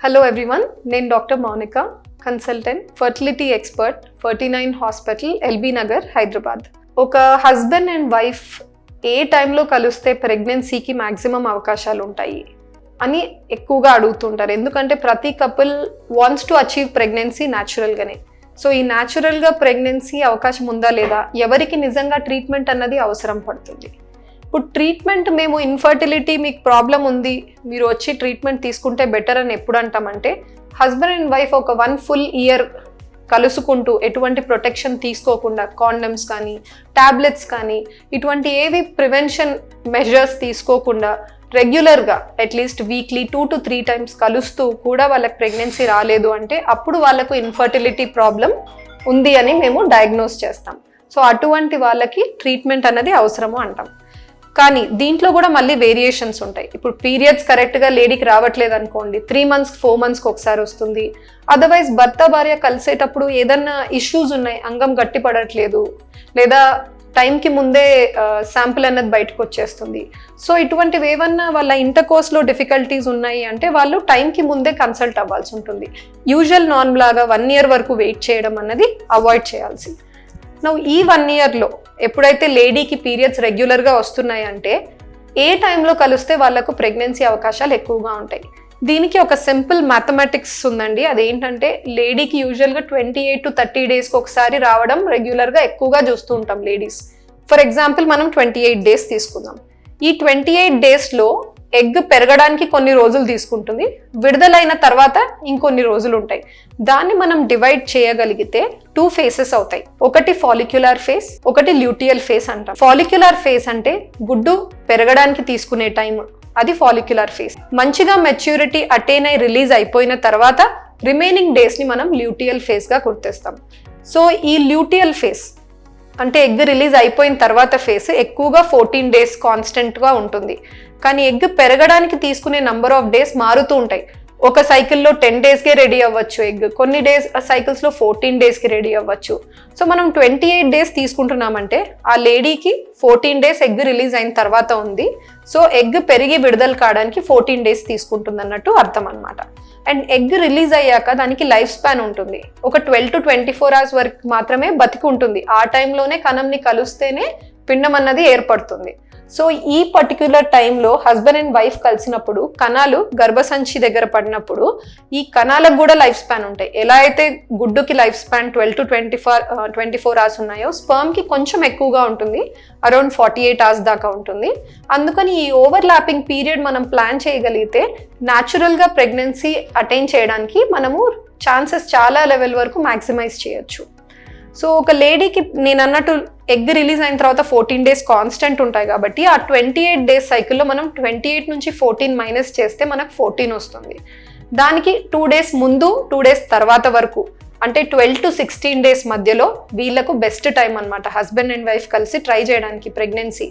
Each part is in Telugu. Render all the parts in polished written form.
హలో ఎవ్రీవన్, నేను doctor Mounika, consultant, fertility expert, 49 hospital, LB Nagar, Hyderabad. ఒక హస్బెండ్ అండ్ వైఫ్ ఏ టైంలో కలిస్తే ప్రెగ్నెన్సీకి మ్యాక్సిమం అవకాశాలు ఉంటాయి అని ఎక్కువగా అడుగుతుంటారు. ఎందుకంటే ప్రతి couple wants to achieve pregnancy న్యాచురల్గానే. సో ఈ న్యాచురల్గా ప్రెగ్నెన్సీ అవకాశం ఉందా లేదా, ఎవరికి నిజంగా ట్రీట్మెంట్ అన్నది అవసరం పడుతుంది. ఇప్పుడు ట్రీట్మెంట్ మేము ఇన్ఫర్టిలిటీ మీకు ప్రాబ్లం ఉంది, మీరు వచ్చి ట్రీట్మెంట్ తీసుకుంటే బెటర్ అని ఎప్పుడు అంటామంటే, హస్బెండ్ అండ్ వైఫ్ ఒక 1 full year కలుసుకుంటూ ఎటువంటి ప్రొటెక్షన్ తీసుకోకుండా కాండమ్స్ కానీ టాబ్లెట్స్ కానీ ఇటువంటి ఏవి ప్రివెన్షన్ మెజర్స్ తీసుకోకుండా రెగ్యులర్గా అట్లీస్ట్ వీక్లీ 2 to 3 times కలుస్తూ కూడా వాళ్ళకి ప్రెగ్నెన్సీ రాలేదు అంటే అప్పుడు వాళ్ళకు ఇన్ఫర్టిలిటీ ప్రాబ్లం ఉంది అని మేము డయాగ్నోస్ చేస్తాం. సో అటువంటి వాళ్ళకి ట్రీట్మెంట్ అన్నది అవసరము అంటాం. కానీ దీంట్లో కూడా మళ్ళీ వేరియేషన్స్ ఉంటాయి. ఇప్పుడు పీరియడ్స్ కరెక్ట్గా లేడీకి రావట్లేదు అనుకోండి, 3 months 4 monthsకి ఒకసారి వస్తుంది. అదర్వైజ్ భర్త భార్య కలిసేటప్పుడు ఏదన్నా ఇష్యూస్ ఉన్నాయి, అంగం గట్టిపడట్లేదు లేదా టైంకి ముందే శాంపుల్ అన్నది బయటకు వచ్చేస్తుంది. సో ఇటువంటివి ఏమన్నా వాళ్ళ ఇంటర్కోర్స్లో డిఫికల్టీస్ ఉన్నాయి అంటే వాళ్ళు టైంకి ముందే కన్సల్ట్ అవ్వాల్సి ఉంటుంది. యూజువల్ నార్మ్ లాగా 1 year వరకు వెయిట్ చేయడం అన్నది అవాయిడ్ చేయాల్సి. ఈ 1 yearలో ఎప్పుడైతే లేడీకి పీరియడ్స్ రెగ్యులర్గా వస్తున్నాయి అంటే ఏ టైంలో కలిస్తే వాళ్ళకు ప్రెగ్నెన్సీ అవకాశాలు ఎక్కువగా ఉంటాయి. దీనికి ఒక సింపుల్ మ్యాథమెటిక్స్ ఉందండి. అదేంటంటే లేడీకి యూజువల్గా 28 to 30 daysకి ఒకసారి రావడం రెగ్యులర్గా ఎక్కువగా చూస్తూ ఉంటాం లేడీస్. ఫర్ ఎగ్జాంపుల్ మనం 28 days తీసుకుందాం. ఈ 28 daysలో ఎగ్ పెరగడానికి కొన్ని రోజులు తీసుకుంటుంది, విడుదలైన తర్వాత ఇంకొన్ని రోజులు ఉంటాయి. దాన్ని మనం డివైడ్ చేయగలిగితే 2 phases అవుతాయి. ఒకటి ఫాలిక్యులర్ ఫేజ్, ఒకటి ల్యూటియల్ ఫేజ్ అంటాం. ఫాలిక్యులర్ ఫేజ్ అంటే గుడ్డు పెరగడానికి తీసుకునే టైం, అది ఫాలిక్యులర్ ఫేజ్. మంచిగా మెచ్యూరిటీ అటైన్ అయి రిలీజ్ అయిపోయిన తర్వాత రిమైనింగ్ డేస్ని మనం ల్యూటియల్ ఫేజ్గా గుర్తిస్తాం. సో ఈ ల్యూటియల్ ఫేజ్ అంటే ఎగ్ రిలీజ్ అయిపోయిన తర్వాత ఫేజ్ ఎక్కువగా 14 days కాన్స్టెంట్గా ఉంటుంది. కానీ ఎగ్ పెరగడానికి తీసుకునే నంబర్ ఆఫ్ డేస్ మారుతూ ఉంటాయి. ఒక సైకిల్లో 10 daysకే రెడీ అవ్వచ్చు ఎగ్, కొన్ని సైకిల్స్లో 14 daysకి రెడీ అవ్వచ్చు. సో మనం 28 days తీసుకుంటున్నామంటే ఆ లేడీకి 14 days ఎగ్ రిలీజ్ అయిన తర్వాత ఉంది. సో ఎగ్ పెరిగి విడుదల కావడానికి 14 days తీసుకుంటుంది అన్నట్టు అర్థం అనమాట. అండ్ ఎగ్ రిలీజ్ అయ్యాక దానికి లైఫ్ స్పాన్ ఉంటుంది. ఒక 12 to 24 hours వరకు మాత్రమే బతికి ఉంటుంది. ఆ టైంలోనే కణంని కలుస్తేనే పిండం అన్నది ఏర్పడుతుంది. సో ఈ పర్టిక్యులర్ టైంలో హస్బెండ్ అండ్ వైఫ్ కలిసినప్పుడు కణాలు గర్భసంచి దగ్గర పడినప్పుడు ఈ కణాలకు కూడా లైఫ్ స్పాన్ ఉంటాయి. ఎలా అయితే గుడ్డుకి లైఫ్ స్పాన్ 12 to 24 hours ఉన్నాయో, స్పర్మ్కి కొంచెం ఎక్కువగా ఉంటుంది, అరౌండ్ 48 hours దాకా ఉంటుంది. అందుకని ఈ ఓవర్లాపింగ్ పీరియడ్ మనం ప్లాన్ చేయగలిగితే న్యాచురల్గా ప్రెగ్నెన్సీ అటైన్ చేయడానికి మనము ఛాన్సెస్ చాలా లెవెల్ వరకు మ్యాక్సిమైజ్ చేయొచ్చు. సో ఒక లేడీకి నేను అన్నట్టు ఎగ్ రిలీజ్ అయిన తర్వాత 14 days కాన్స్టెంట్ ఉంటాయి కాబట్టి ఆ 28 days సైకిల్లో మనం 28 నుంచి 14 మైనస్ చేస్తే మనకు 14 వస్తుంది. దానికి 2 days ముందు 2 days తర్వాత వరకు అంటే 12 to 16 days మధ్యలో వీళ్ళకు బెస్ట్ టైం అనమాట హస్బెండ్ అండ్ వైఫ్ కలిసి ట్రై చేయడానికి ప్రెగ్నెన్సీ.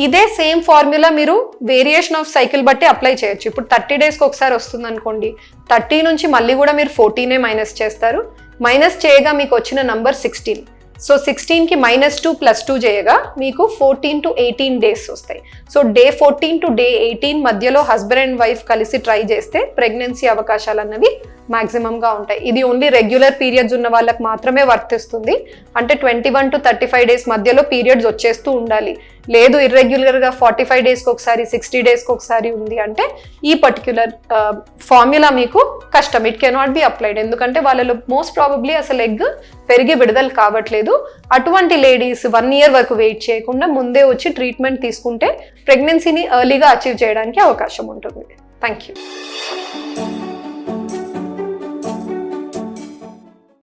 ఇదే సేమ్ ఫార్ములా మీరు వేరియేషన్ ఆఫ్ సైకిల్ బట్టి అప్లై చేయొచ్చు. ఇప్పుడు 30 daysకి ఒకసారి వస్తుంది అనుకోండి, 30 నుంచి మళ్ళీ కూడా మీరు 14 మైనస్ చేస్తారు. మైనస్ చేయగా మీకు వచ్చిన నంబర్ 16. సో 16కి -2 + 2 చేయగా మీకు 14 to 18 days వస్తాయి. సో డే 14 to డే 18 మధ్యలో హస్బెండ్ అండ్ వైఫ్ కలిసి ట్రై చేస్తే ప్రెగ్నెన్సీ అవకాశాలు అన్నవి మ్యాక్సిమంగా ఉంటాయి. ఇది ఓన్లీ రెగ్యులర్ పీరియడ్స్ ఉన్న వాళ్ళకి మాత్రమే వర్తిస్తుంది. అంటే 21 to 35 days మధ్యలో పీరియడ్స్ వచ్చేస్తూ ఉండాలి. లేదు ఇర్రెగ్యులర్గా 45 daysకి ఒకసారి 60 daysకి ఒకసారి ఉంది అంటే ఈ పర్టిక్యులర్ ఫార్ములా మీకు కష్టం, ఇట్ కెనాట్ బి అప్లైడ్. ఎందుకంటే వాళ్ళలో మోస్ట్ ప్రాబబ్లీ అసలు ఎగ్ పెరిగి విడుదల కావట్లేదు. అటువంటి లేడీస్ 1 year వరకు వెయిట్ చేయకుండా ముందే వచ్చి ట్రీట్మెంట్ తీసుకుంటే ప్రెగ్నెన్సీని ఎర్లీగా అచీవ్ చేయడానికి అవకాశం ఉంటుంది. Thank you.